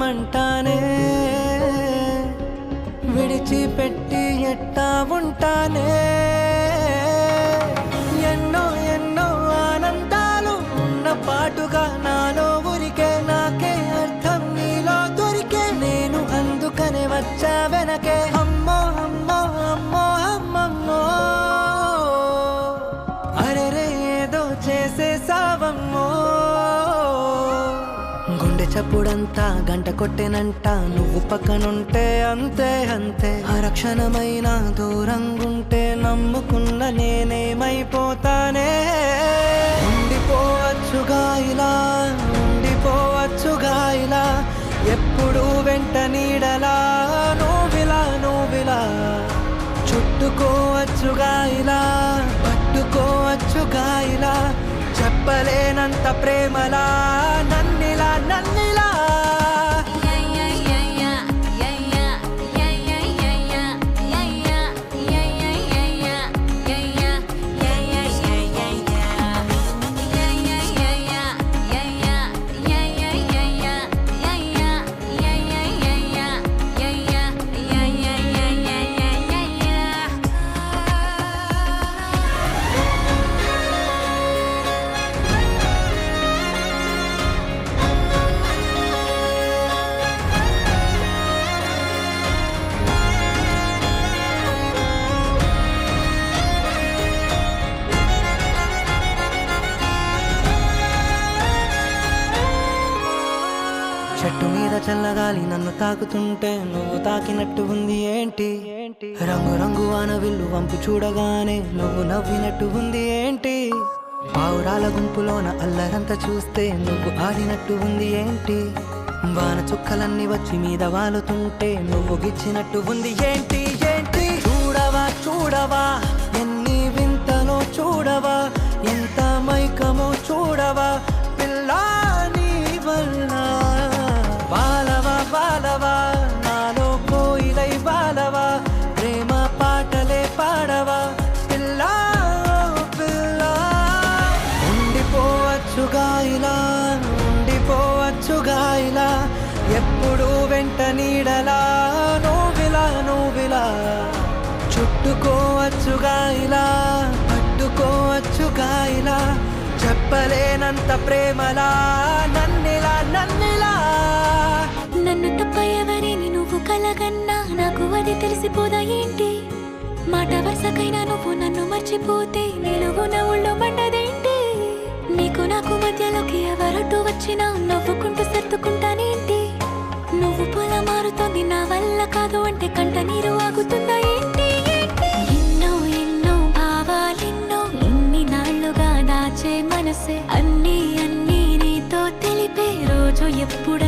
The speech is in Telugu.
అంటానే, విడిచిపెట్టి ఎట్టా ఉంటానే. ఎన్నో ఎన్నో ఆనందాలు ఉన్న పాటుగా నాలో ఊరికే, నాకే అర్థం నీలో దొరికే. నేను అందుకనే వచ్చా వెనకే, అమ్మో అమ్మో అమ్మో అమ్మమ్మో. అరెరే ఏదో చేసేసావమ్మో. గుండె చప్పుడంతా గంట కొట్టెనంట, నువ్వు పక్కనుంటే అంతే అంతే. అరక్షణమైన దూరంగుంటే నమ్ముకున్న నేనేమైపోతానే. ఉండిపోవచ్చుగా ఇలా, ఉండిపోవచ్చుగా ఇలా, ఎప్పుడు వెంట నీడలా నువ్విలా నువ్విలా. చుట్టుకోవచ్చుగా ఇలా, పట్టుకోవచ్చుగా ఇలా, చెప్పలేనంత ప్రేమలా నన్నిలా నన్నిలా. చెట్టు మీద చల్లగాలి నన్ను తాకుతుంటే నువ్వు తాకినట్టు ఉంది ఏంటి. రంగు రంగు వానవిల్లు వంపు చూడగానే నువ్వు నవ్వినట్టు ఉంది ఏంటి. పావురాల గుంపులోన అల్లరంతా చూస్తే నువ్వు ఆడినట్టు ఉంది ఏంటి. వాన చుక్కలన్నీ వచ్చి మీద వాలుతుంటే నువ్వు గిచ్చినట్టు ఉంది ఏంటి ఏంటి. చూడవా చూడవా ఎన్ని వింతలో చూడవా, ఎంత మైకమో చూడవా పిల్లా నీ వల్ల. బాలవా బాలవా నాలో కోయిలై బాలవా, ప్రేమ పాటలే పాడవా పిల్లా పిల్లా. ఉండిపోవచ్చుగా ఇలా, ఉండిపోవచ్చుగా ఇలా, ఎప్పుడు వెంట నీడలా నువ్విలా నువ్విలా. చుట్టుకోవచ్చుగా ఇలా, పట్టుకోవచ్చుగా ఇలా, చెప్పలేనంత ప్రేమలా నన్నిలా నన్నిలా. నన్ను తప్పయ్యవని నువ్వు కలగన్నా నాకు అది తెలిసిపోదా ఏంటి. మాట వరుసకైనా నువ్వు నన్ను మర్చిపోతే నిలువు నా ఊళ్ళో మండదేంటి. నీకు నాకు మధ్యలోకి ఎవరట్టు వచ్చినా నవ్వుకుంటూ సర్దుకుంటానేంటి. నువ్వు పొల మారుతోంది నా వల్ల కాదు అంటే కంట నీరు ఆగుతుందా ఏంటి. ఎన్నో ఎన్నో భావాలెన్నో ఇన్ని నాళ్లుగా దాచే మనసే, అన్నీ అన్నీ నీతో తెలిపే రోజు ఎప్పుడు